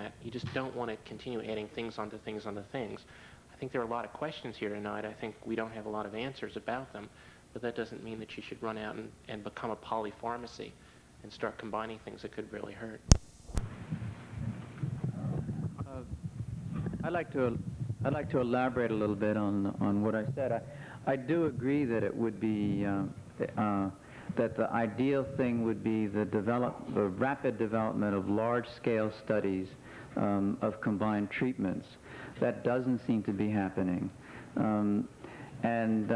that. You just don't want to continue adding things onto things onto things. I think there are a lot of questions here tonight. I think we don't have a lot of answers about them, but that doesn't mean that you should run out and become a polypharmacy and start combining things that could really hurt. I'd like to elaborate a little bit on what I said. I do agree that it would be that the ideal thing would be the rapid development of large-scale studies of combined treatments. That doesn't seem to be happening, and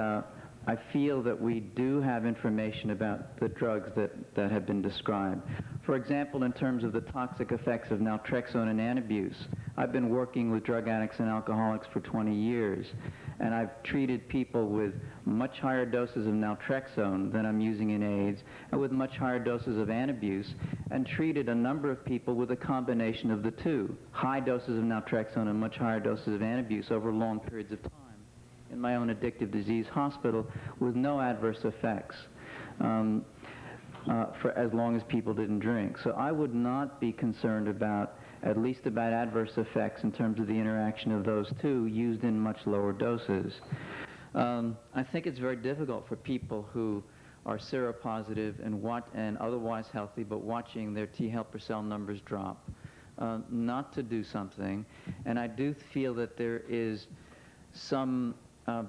I feel that we do have information about the drugs that have been described. For example, in terms of the toxic effects of naltrexone and antabuse, I've been working with drug addicts and alcoholics for 20 years, and I've treated people with much higher doses of naltrexone than I'm using in AIDS, and with much higher doses of antabuse, and treated a number of people with a combination of the two, high doses of naltrexone and much higher doses of antabuse over long periods of time in my own addictive disease hospital with no adverse effects. For as long as people didn't drink. So I would not be concerned about, at least about adverse effects in terms of the interaction of those two used in much lower doses. I think it's very difficult for people who are seropositive and otherwise healthy, but watching their T helper cell numbers drop, not to do something. And I do feel that there is some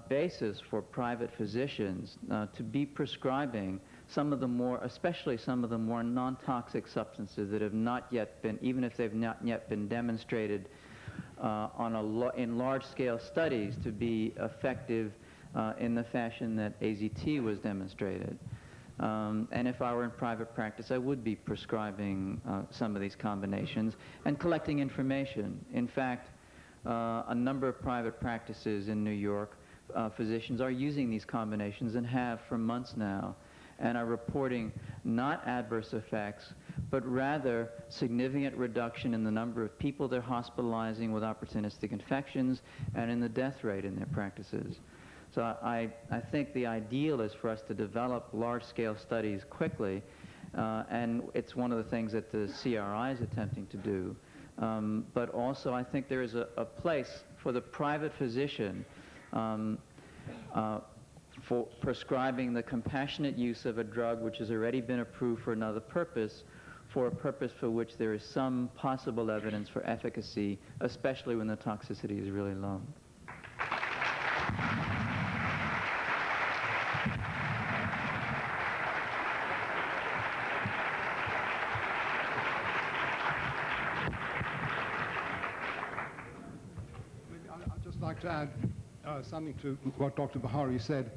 basis for private physicians to be prescribing some of the more, especially some of the more non-toxic substances that have not yet been, even if they've not yet been demonstrated in large-scale studies to be effective in the fashion that AZT was demonstrated. And if I were in private practice, I would be prescribing some of these combinations and collecting information. In fact, a number of private practices in New York, physicians are using these combinations and have for months now, and are reporting not adverse effects, but rather significant reduction in the number of people they're hospitalizing with opportunistic infections and in the death rate in their practices. So I think the ideal is for us to develop large-scale studies quickly, and it's one of the things that the CRI is attempting to do. But also I think there is a place for the private physician for prescribing the compassionate use of a drug which has already been approved for another purpose, for a purpose for which there is some possible evidence for efficacy, especially when the toxicity is really low. I'd just like to add something to what Dr. Bihari said.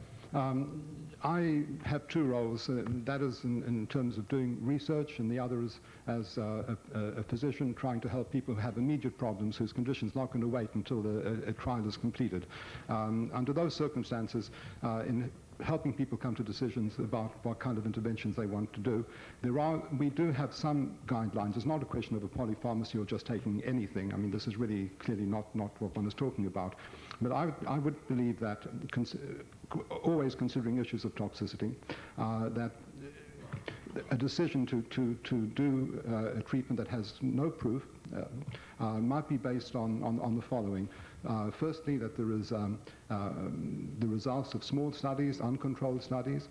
I have two roles, that is in terms of doing research, and the other is as a physician trying to help people who have immediate problems whose condition's not going to wait until a trial is completed. Under those circumstances, in helping people come to decisions about what kind of interventions they want to do, we do have some guidelines. It's not a question of a polypharmacy or just taking anything. I mean, this is really clearly not what one is talking about. But I would believe that, always considering issues of toxicity, that a decision to do a treatment that has no proof might be based on the following. Firstly, that there is the results of small studies, uncontrolled studies,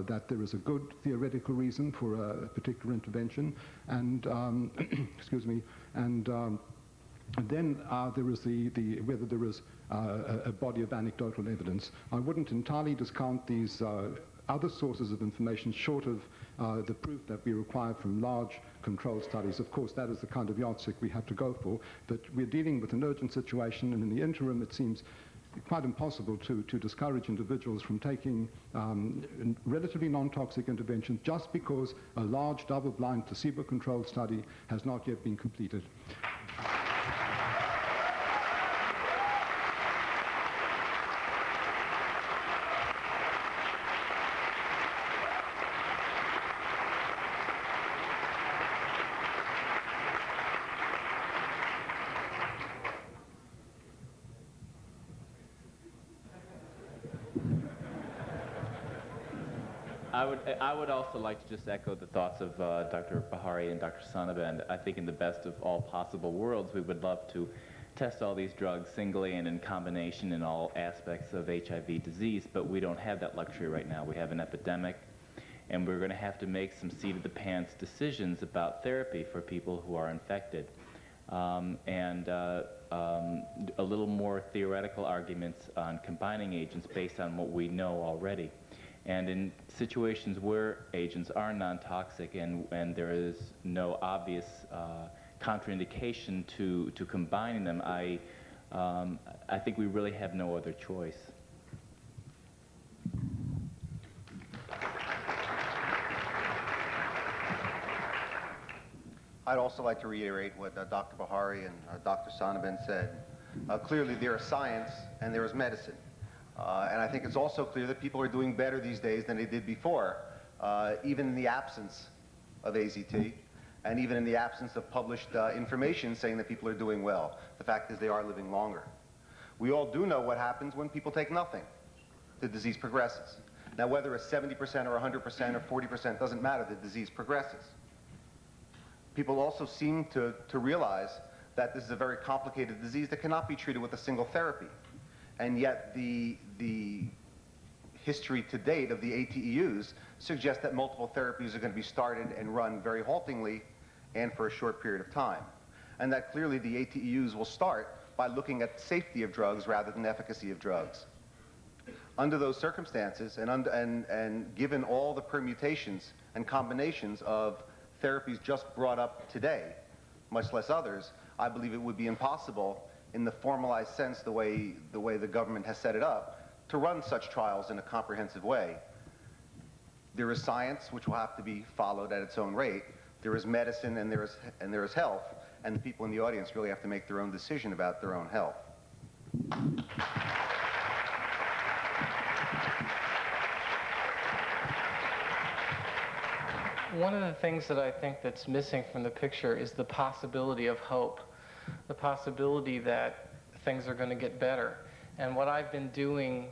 that there is a good theoretical reason for a particular intervention, and excuse me, and then there is whether there is a body of anecdotal evidence. I wouldn't entirely discount these other sources of information short of the proof that we require from large controlled studies. Of course, that is the kind of yardstick we have to go for, but we're dealing with an urgent situation, and in the interim it seems quite impossible to discourage individuals from taking relatively non-toxic interventions just because a large double-blind placebo-controlled study has not yet been completed. I would also like to just echo the thoughts of Dr. Bihari and Dr. Sonnabend. I think in the best of all possible worlds, we would love to test all these drugs singly and in combination in all aspects of HIV disease, but we don't have that luxury right now. We have an epidemic, and we're going to have to make some seat-of-the-pants decisions about therapy for people who are infected. A little more theoretical arguments on combining agents based on what we know already. And in situations where agents are non-toxic and there is no obvious contraindication to combining them, I think we really have no other choice. I'd also like to reiterate what Dr. Bihari and Dr. Sonnabend said. Clearly, there is science and there is medicine. And I think it's also clear that people are doing better these days than they did before, even in the absence of AZT, and even in the absence of published information saying that people are doing well. The fact is they are living longer. We all do know what happens when people take nothing. The disease progresses. Now, whether it's 70% or 100% or 40% doesn't matter, the disease progresses. People also seem to realize that this is a very complicated disease that cannot be treated with a single therapy. And yet the history to date of the ATEUs suggests that multiple therapies are going to be started and run very haltingly and for a short period of time. And that clearly the ATEUs will start by looking at safety of drugs rather than efficacy of drugs. Under those circumstances, and given all the permutations and combinations of therapies just brought up today, much less others, I believe it would be impossible in the formalized sense, the way the government has set it up, to run such trials in a comprehensive way. There is science, which will have to be followed at its own rate. There is medicine and there is health, and the people in the audience really have to make their own decision about their own health. One of the things that I think that's missing from the picture is the possibility of hope, the possibility that things are going to get better. And what I've been doing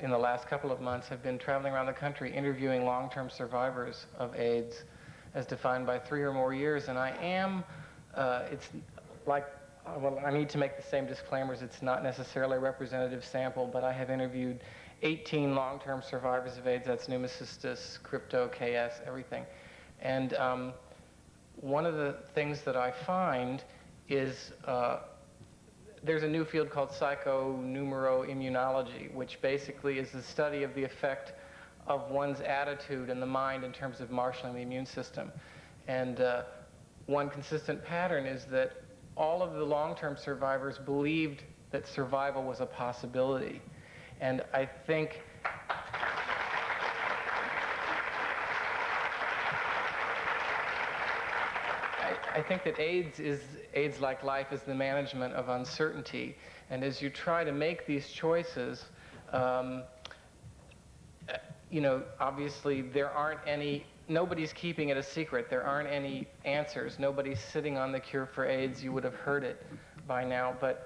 in the last couple of months, I've been traveling around the country interviewing long-term survivors of AIDS as defined by 3 or more years. And I am, it's like, well, I need to make the same disclaimers. It's not necessarily a representative sample, but I have interviewed 18 long-term survivors of AIDS. That's pneumocystis, crypto, KS, everything. And one of the things that I find is there's a new field called psychoneuroimmunology, which basically is the study of the effect of one's attitude and the mind in terms of marshaling the immune system. And one consistent pattern is that all of the long-term survivors believed that survival was a possibility. And I think that AIDS, like life, is the management of uncertainty. And as you try to make these choices, you know, obviously there aren't any, nobody's keeping it a secret. There aren't any answers. Nobody's sitting on the cure for AIDS. You would have heard it by now. But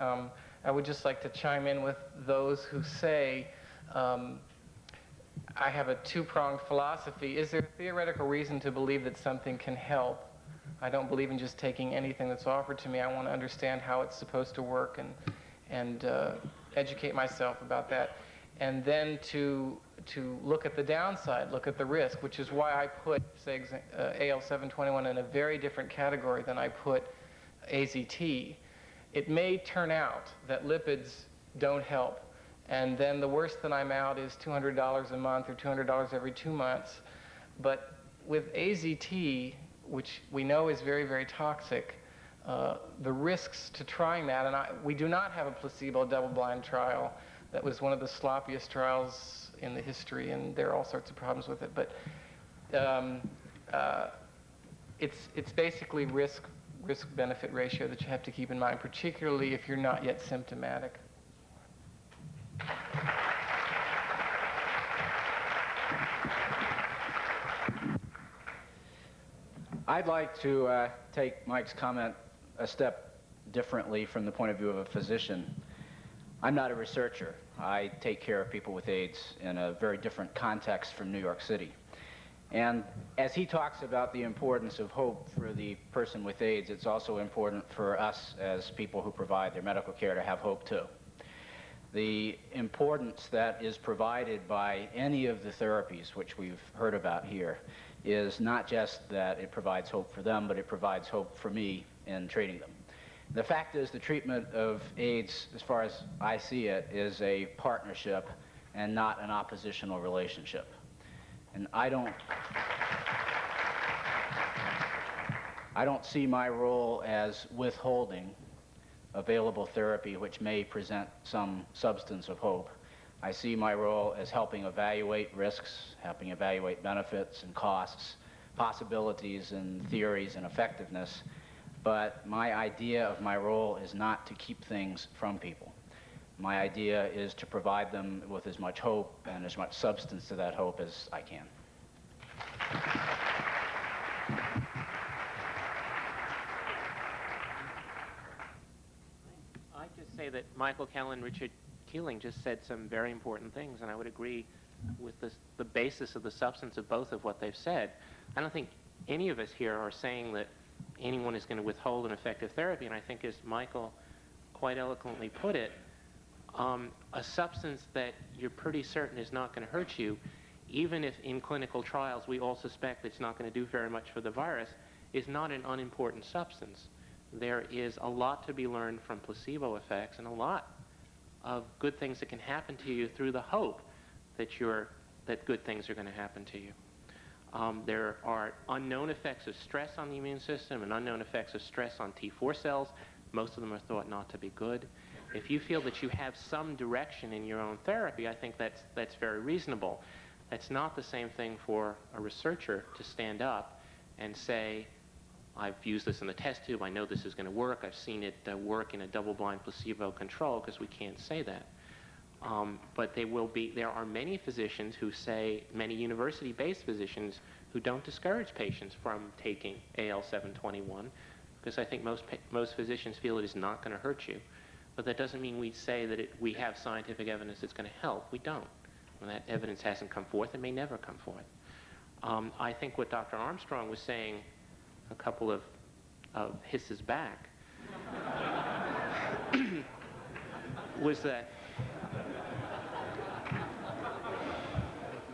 I would just like to chime in with those who say, I have a two-pronged philosophy. Is there a theoretical reason to believe that something can help? I don't believe in just taking anything that's offered to me. I want to understand how it's supposed to work and educate myself about that. And then to look at the downside, look at the risk, which is why I put, say, AL721 in a very different category than I put AZT. It may turn out that lipids don't help, and then the worst that I'm out is $200 a month or $200 every 2 months. But with AZT, which we know is very, very toxic, the risks to trying that, and we do not have a placebo double-blind trial. That was one of the sloppiest trials in the history, and there are all sorts of problems with it. But it's basically risk-benefit ratio that you have to keep in mind, particularly if you're not yet symptomatic. I'd like to take Mike's comment a step differently from the point of view of a physician. I'm not a researcher. I take care of people with AIDS in a very different context from New York City. And as he talks about the importance of hope for the person with AIDS, it's also important for us as people who provide their medical care to have hope too. The importance that is provided by any of the therapies which we've heard about here is not just that it provides hope for them, but it provides hope for me in treating them. The fact is the treatment of AIDS, as far as I see it, is a partnership and not an oppositional relationship. And I don't see my role as withholding available therapy which may present some substance of hope. I see my role as helping evaluate risks, helping evaluate benefits and costs, possibilities and theories and effectiveness. But my idea of my role is not to keep things from people. My idea is to provide them with as much hope and as much substance to that hope as I can. I just say that Michael Callen, Richard Keeling just said some very important things, and I would agree with the basis of the substance of both of what they've said. I don't think any of us here are saying that anyone is going to withhold an effective therapy, and I think as Michael quite eloquently put it, a substance that you're pretty certain is not going to hurt you, even if in clinical trials we all suspect it's not going to do very much for the virus, is not an unimportant substance. There is a lot to be learned from placebo effects and a lot of good things that can happen to you through the hope that good things are going to happen to you. There are unknown effects of stress on the immune system and unknown effects of stress on T4 cells. Most of them are thought not to be good. If you feel that you have some direction in your own therapy, I think that's very reasonable. That's not the same thing for a researcher to stand up and say, I've used this in the test tube, I know this is going to work, I've seen it work in a double-blind placebo control, because we can't say that. But there are many physicians who say, many university-based physicians who don't discourage patients from taking AL-721, because I think most physicians feel it is not going to hurt you. But that doesn't mean we say that we have scientific evidence that's going to help. We don't. When that evidence hasn't come forth, it may never come forth. I think what Dr. Armstrong was saying a couple of hisses back was that,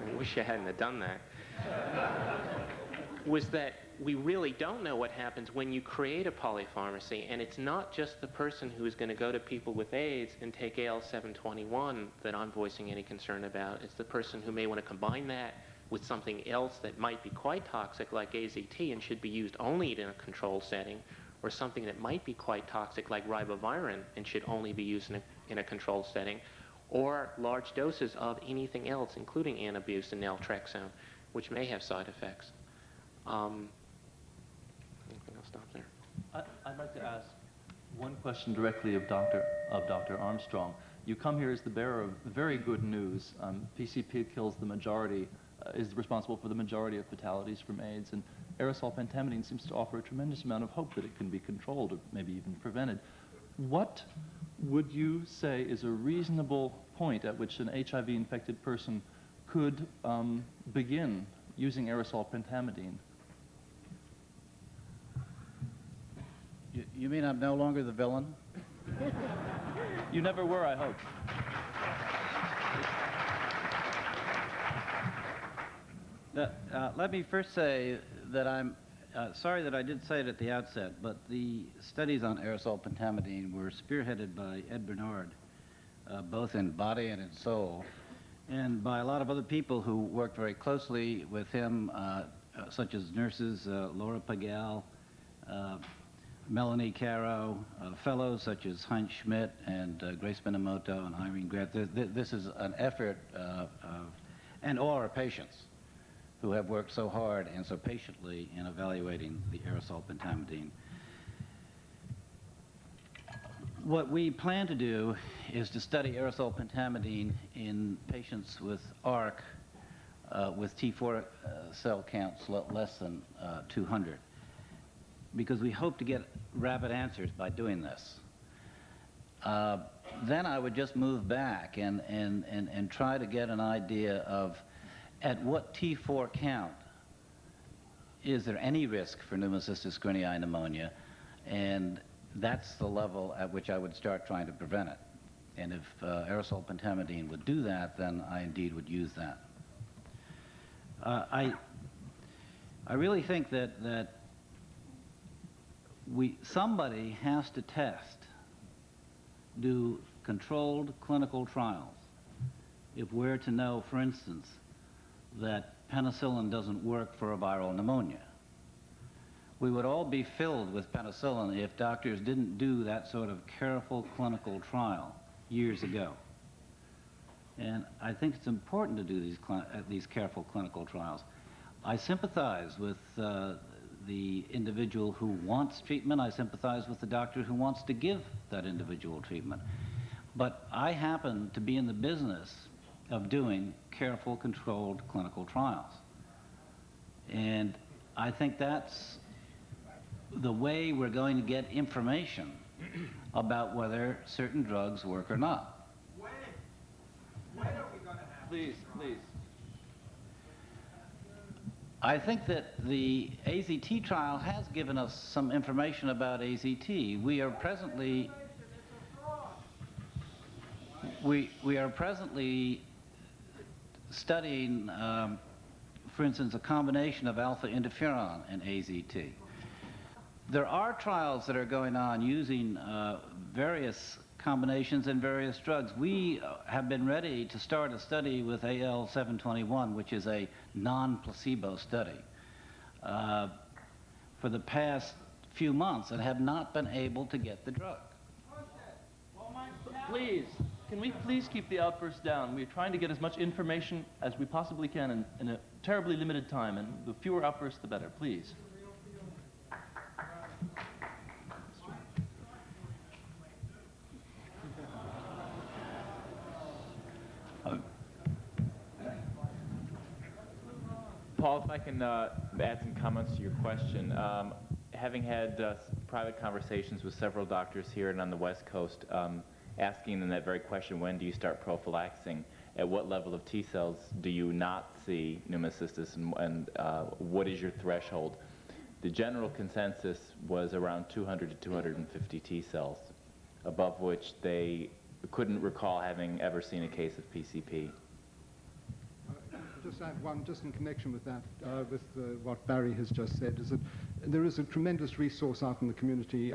I wish I hadn't have done that, was that we really don't know what happens when you create a polypharmacy, and it's not just the person who is going to go to people with AIDS and take AL-721 that I'm voicing any concern about. It's the person who may want to combine that with something else that might be quite toxic, like AZT, and should be used only in a controlled setting, or something that might be quite toxic, like ribavirin, and should only be used in a controlled setting, or large doses of anything else, including antabuse and naltrexone, which may have side effects. I think I'll stop there. I'd like to ask one question directly of Dr. Armstrong. You come here as the bearer of very good news. PCP kills the majority, is responsible for the majority of fatalities from AIDS, and aerosol pentamidine seems to offer a tremendous amount of hope that it can be controlled or maybe even prevented. What would you say is a reasonable point at which an HIV-infected person could begin using aerosol pentamidine? You mean I'm no longer the villain? You never were, I hope. Let me first say that I'm sorry that I did say it at the outset, but the studies on aerosol pentamidine were spearheaded by Ed Bernard, both in body and in soul, and by a lot of other people who worked very closely with him, such as nurses Laura Pagel, Melanie Caro, fellows such as Heinz Schmidt and Grace Minamoto and Irene Grant. This is an effort and all our patients who have worked so hard and so patiently in evaluating the aerosol pentamidine. What we plan to do is to study aerosol pentamidine in patients with ARC with T4 cell counts less than 200, because we hope to get rapid answers by doing this. then I would just move back and try to get an idea of at what T4 count is there any risk for pneumocystis guineae pneumonia, and that's the level at which I would start trying to prevent it. And if aerosol pentamidine would do that, then I indeed would use that. I really think that somebody has to do controlled clinical trials. If we're to know, for instance, that penicillin doesn't work for a viral pneumonia, we would all be filled with penicillin if doctors didn't do that sort of careful clinical trial years ago. And I think it's important to do these careful clinical trials. I sympathize with the individual who wants treatment. I sympathize with the doctor who wants to give that individual treatment. But I happen to be in the business of doing careful, controlled clinical trials. And I think that's the way we're going to get information about whether certain drugs work or not. When are we going to have... Please. I think that the AZT trial has given us some information about AZT. We are presently studying, for instance, a combination of alpha interferon and AZT. There are trials that are going on using various combinations and various drugs. We have been ready to start a study with AL-721, which is a non-placebo study, for the past few months and have not been able to get the drug. Please, can we please keep the outbursts down? We're trying to get as much information as we possibly can in a terribly limited time, and the fewer outbursts, the better, please. Paul, if I can add some comments to your question. Having had private conversations with several doctors here and on the West Coast, asking them that very question, when do you start prophylaxing? At what level of T cells do you not see pneumocystis, and what is your threshold? The general consensus was around 200 to 250 T cells, above which they couldn't recall having ever seen a case of PCP. Just add one, just in connection with that, with what Barry has just said, is that there is a tremendous resource out in the community,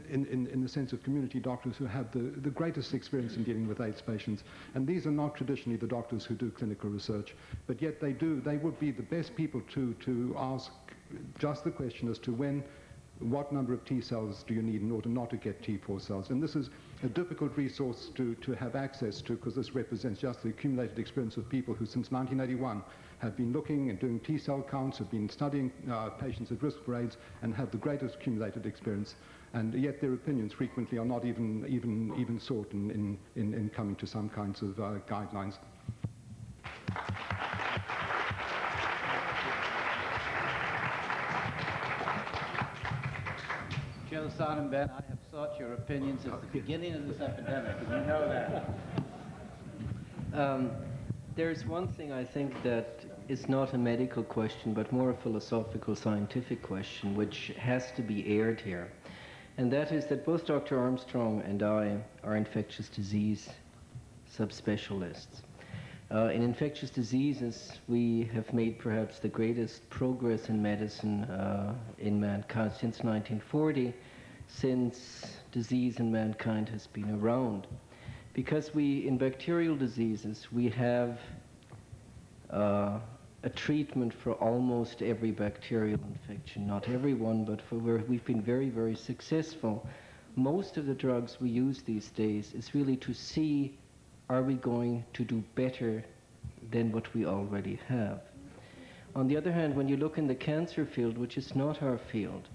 in the sense of community doctors who have the greatest experience in dealing with AIDS patients. And these are not traditionally the doctors who do clinical research, but yet they would be the best people to ask just the question as to what number of T cells do you need in order not to get T4 cells. And this is a difficult resource to have access to, because this represents just the accumulated experience of people who since 1981 have been looking and doing T cell counts, have been studying patients at risk for AIDS, and have the greatest accumulated experience. And yet their opinions frequently are not even sought in coming to some kinds of guidelines. Joe Sonnabend, I have sought your opinion since the beginning of this epidemic, and you know that. There's one thing I think that is not a medical question, but more a philosophical, scientific question, which has to be aired here. And that is that both Dr. Armstrong and I are infectious disease subspecialists. In infectious diseases, we have made perhaps the greatest progress in medicine in mankind since 1940, since disease in mankind has been around. Because in bacterial diseases, we have a treatment for almost every bacterial infection. Not every one, but for where we've been very, very successful. Most of the drugs we use these days is really to see, are we going to do better than what we already have? On the other hand, when you look in the cancer field, which is not our field,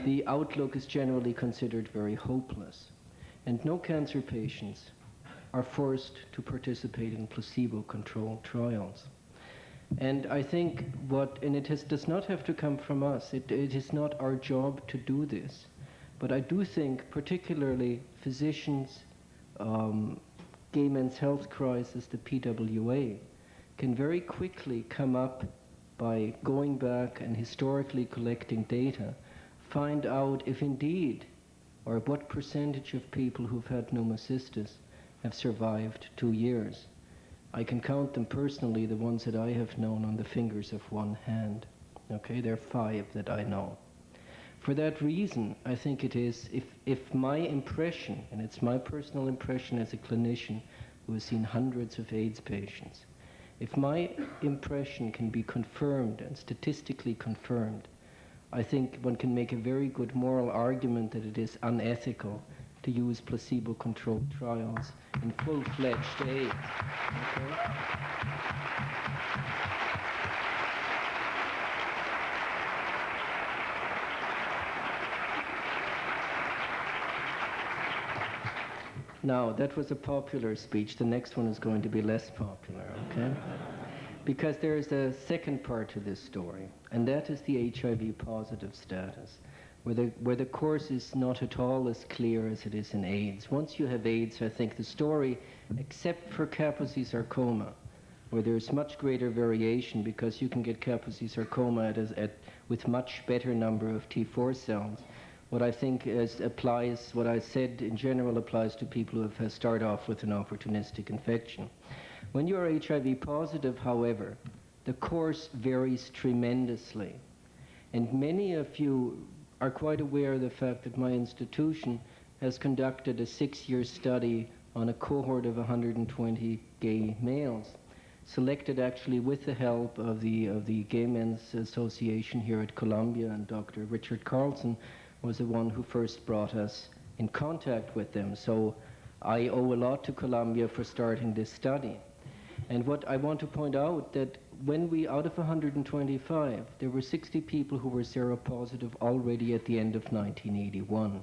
the outlook is generally considered very hopeless. And no cancer patients are forced to participate in placebo-controlled trials. And I think does not have to come from us. It is not our job to do this. But I do think particularly physicians, Gay Men's Health Crisis, the PWA, can very quickly come up by going back and historically collecting data, find out if indeed, or what percentage of people who've had pneumocystis have survived 2 years. I can count them personally, the ones that I have known, on the fingers of one hand. Okay, there are 5 that I know. For that reason, I think it is, if my impression, and it's my personal impression as a clinician who has seen hundreds of AIDS patients, if my impression can be confirmed and statistically confirmed, I think one can make a very good moral argument that it is unethical to use placebo-controlled trials in full-fledged AIDS. Okay? Now, that was a popular speech. The next one is going to be less popular, okay? Because there is a second part to this story, and that is the HIV positive status, where the course is not at all as clear as it is in AIDS. Once you have AIDS, I think the story, except for Kaposi sarcoma, where there's much greater variation because you can get Kaposi sarcoma with much better number of T4 cells. What I think applies, what I said in general applies to people who have started off with an opportunistic infection. When you are HIV positive, however, the course varies tremendously. And many of you are quite aware of the fact that my institution has conducted a 6-year study on a cohort of 120 gay males, selected actually with the help of the Gay Men's Association here at Columbia, and Dr. Richard Carlson was the one who first brought us in contact with them. So I owe a lot to Columbia for starting this study. And what I want to point out that when we, out of 125, there were 60 people who were seropositive already at the end of 1981.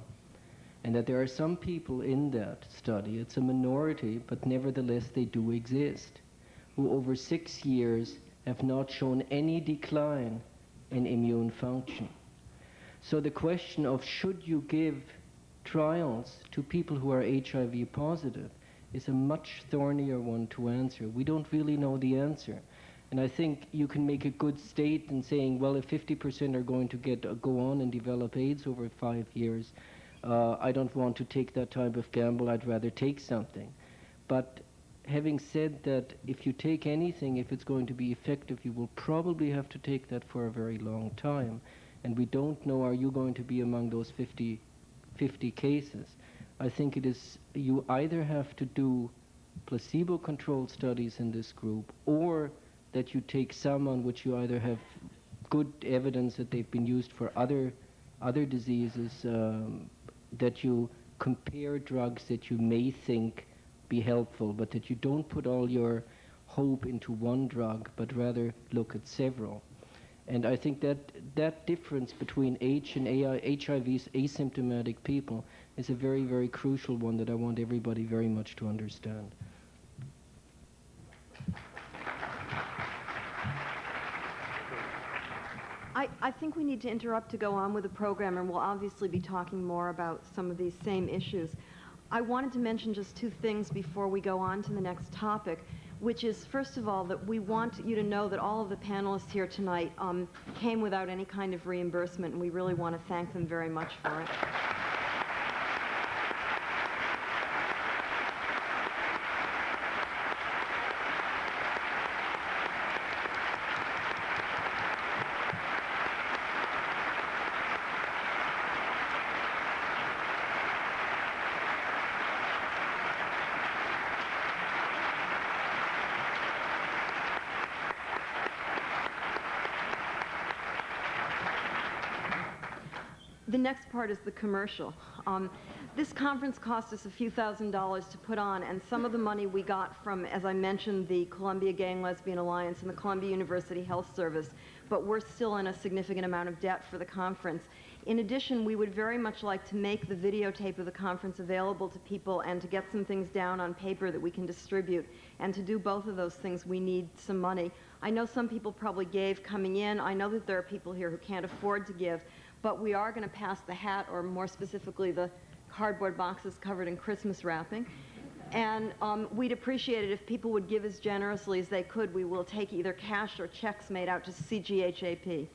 And that there are some people in that study, it's a minority, but nevertheless they do exist, who over 6 years have not shown any decline in immune function. So the question of should you give trials to people who are HIV positive is a much thornier one to answer. We don't really know the answer. And I think you can make a good state in saying, well, if 50% are going to go on and develop AIDS over 5 years, I don't want to take that type of gamble. I'd rather take something. But having said that, if you take anything, if it's going to be effective, you will probably have to take that for a very long time. And we don't know, are you going to be among those 50 cases? I think it is, you either have to do placebo-controlled studies in this group, or that you take some on which you either have good evidence that they've been used for other diseases, that you compare drugs that you may think be helpful, but that you don't put all your hope into one drug, but rather look at several. And I think that difference between HIV's asymptomatic people is a very, very crucial one that I want everybody very much to understand. I think we need to interrupt to go on with the program, and we'll obviously be talking more about some of these same issues. I wanted to mention just 2 things before we go on to the next topic, which is, first of all, that we want you to know that all of the panelists here tonight came without any kind of reimbursement, and we really want to thank them very much for it. The next part is the commercial. This conference cost us a few $1,000s to put on, and some of the money we got from, as I mentioned, the Columbia Gay and Lesbian Alliance and the Columbia University Health Service, but we're still in a significant amount of debt for the conference. In addition, we would very much like to make the videotape of the conference available to people and to get some things down on paper that we can distribute. And to do both of those things, we need some money. I know some people probably gave coming in. I know that there are people here who can't afford to give. but we are going to pass the hat, or more specifically the cardboard boxes covered in Christmas wrapping. And we'd appreciate it if people would give as generously as they could. We will take either cash or checks made out to GHAP.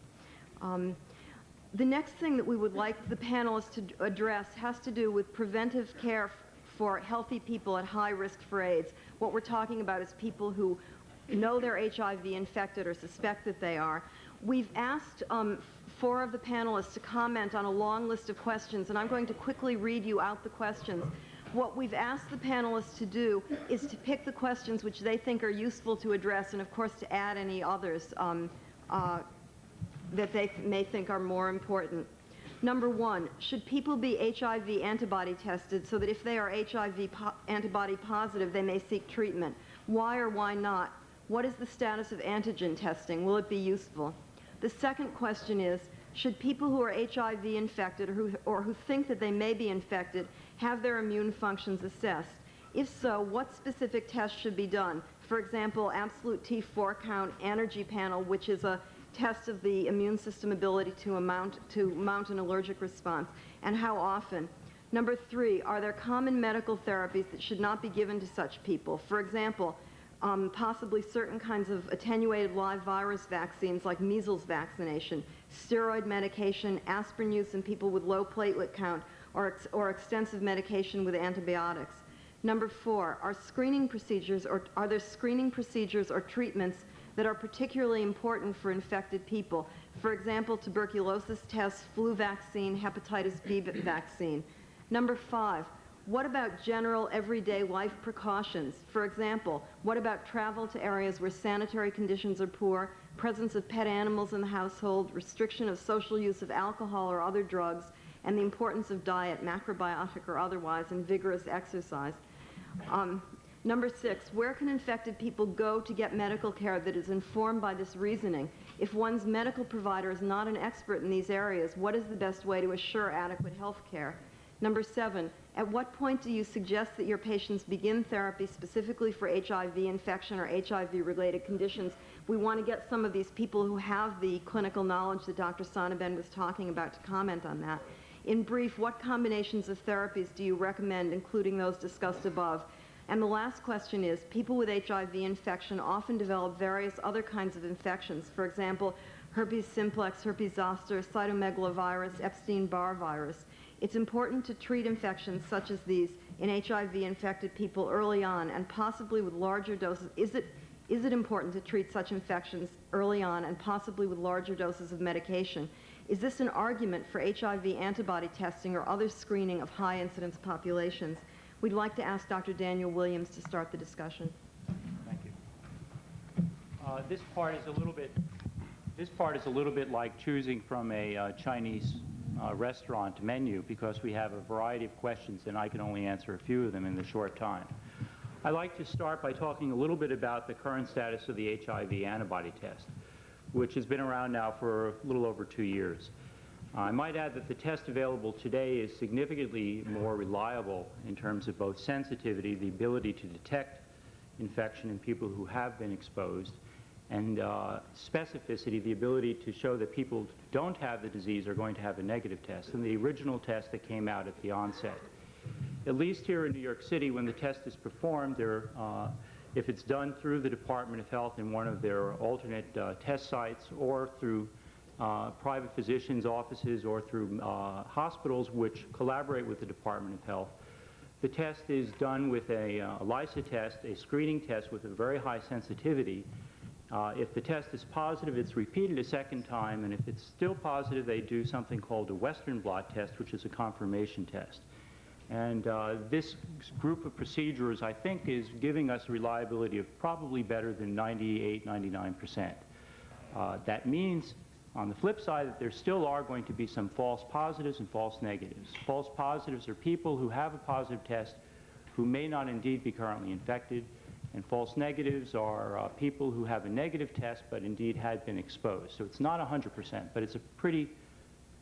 The next thing that we would like the panelists to address has to do with preventive care for healthy people at high risk for AIDS. What we're talking about is people who know they're HIV infected or suspect that they are. We've asked 4 of the panelists to comment on a long list of questions, and I'm going to quickly read you out the questions. What we've asked the panelists to do is to pick the questions which they think are useful to address, and of course to add any others that they may think are more important. Number 1, should people be HIV antibody tested so that if they are HIV antibody positive, they may seek treatment? Why or why not? What is the status of antigen testing? Will it be useful? The second question is, should people who are HIV infected or who think that they may be infected have their immune functions assessed? If so, what specific tests should be done? For example, absolute T4 count, energy panel, which is a test of the immune system ability to mount an allergic response, and how often? Number 3, are there common medical therapies that should not be given to such people? For example, possibly certain kinds of attenuated live virus vaccines like measles vaccination, steroid medication, aspirin use in people with low platelet count, or extensive medication with antibiotics. Number 4, are there screening procedures or treatments that are particularly important for infected people? For example, tuberculosis tests, flu vaccine, hepatitis B vaccine. Number 5, what about general everyday life precautions? For example, what about travel to areas where sanitary conditions are poor, presence of pet animals in the household, restriction of social use of alcohol or other drugs, and the importance of diet, macrobiotic or otherwise, and vigorous exercise? Number 6, where can infected people go to get medical care that is informed by this reasoning? If one's medical provider is not an expert in these areas, what is the best way to assure adequate health care? Number 7, at what point do you suggest that your patients begin therapy specifically for HIV infection or HIV-related conditions? We want to get some of these people who have the clinical knowledge that Dr. Sonnabend was talking about to comment on that. In brief, what combinations of therapies do you recommend, including those discussed above? And the last question is, people with HIV infection often develop various other kinds of infections. For example, herpes simplex, herpes zoster, cytomegalovirus, Epstein-Barr virus. It's important to treat infections such as these in HIV-infected people early on and possibly with larger doses. Is it important to treat such infections early on and possibly with larger doses of medication? Is this an argument for HIV antibody testing or other screening of high-incidence populations? We'd like to ask Dr. Daniel Williams to start the discussion. Thank you. This part is a little bit like choosing from a Chinese restaurant menu, because we have a variety of questions and I can only answer a few of them in the short time. I'd like to start by talking a little bit about the current status of the HIV antibody test, which has been around now for a little over 2 years. I might add that the test available today is significantly more reliable in terms of both sensitivity, the ability to detect infection in people who have been exposed, and specificity, the ability to show that people who don't have the disease are going to have a negative test, and the original test that came out at the onset. At least here in New York City, when the test is performed, if it's done through the Department of Health in one of their alternate test sites or through private physicians' offices or through hospitals which collaborate with the Department of Health, the test is done with a ELISA test, a screening test with a very high sensitivity. If the test is positive, it's repeated a second time, and if it's still positive, they do something called a Western blot test, which is a confirmation test. And this group of procedures, I think, is giving us a reliability of probably better than 98, 99%. That means, on the flip side, that there still are going to be some false positives and false negatives. False positives are people who have a positive test who may not indeed be currently infected, and false negatives are people who have a negative test but indeed had been exposed. So it's not 100%, but it's a pretty,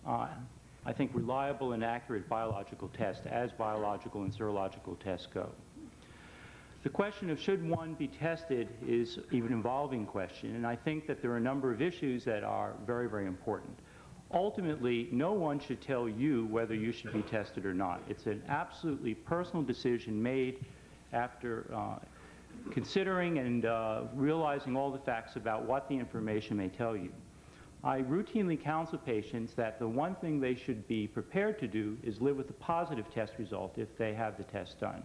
I think, reliable and accurate biological test as biological and serological tests go. The question of should one be tested is even an evolving question, and I think that there are a number of issues that are very, very important. ultimately, no one should tell you whether you should be tested or not. It's an absolutely personal decision made after considering and realizing all the facts about what the information may tell you. I routinely counsel patients that the one thing they should be prepared to do is live with a positive test result if they have the test done.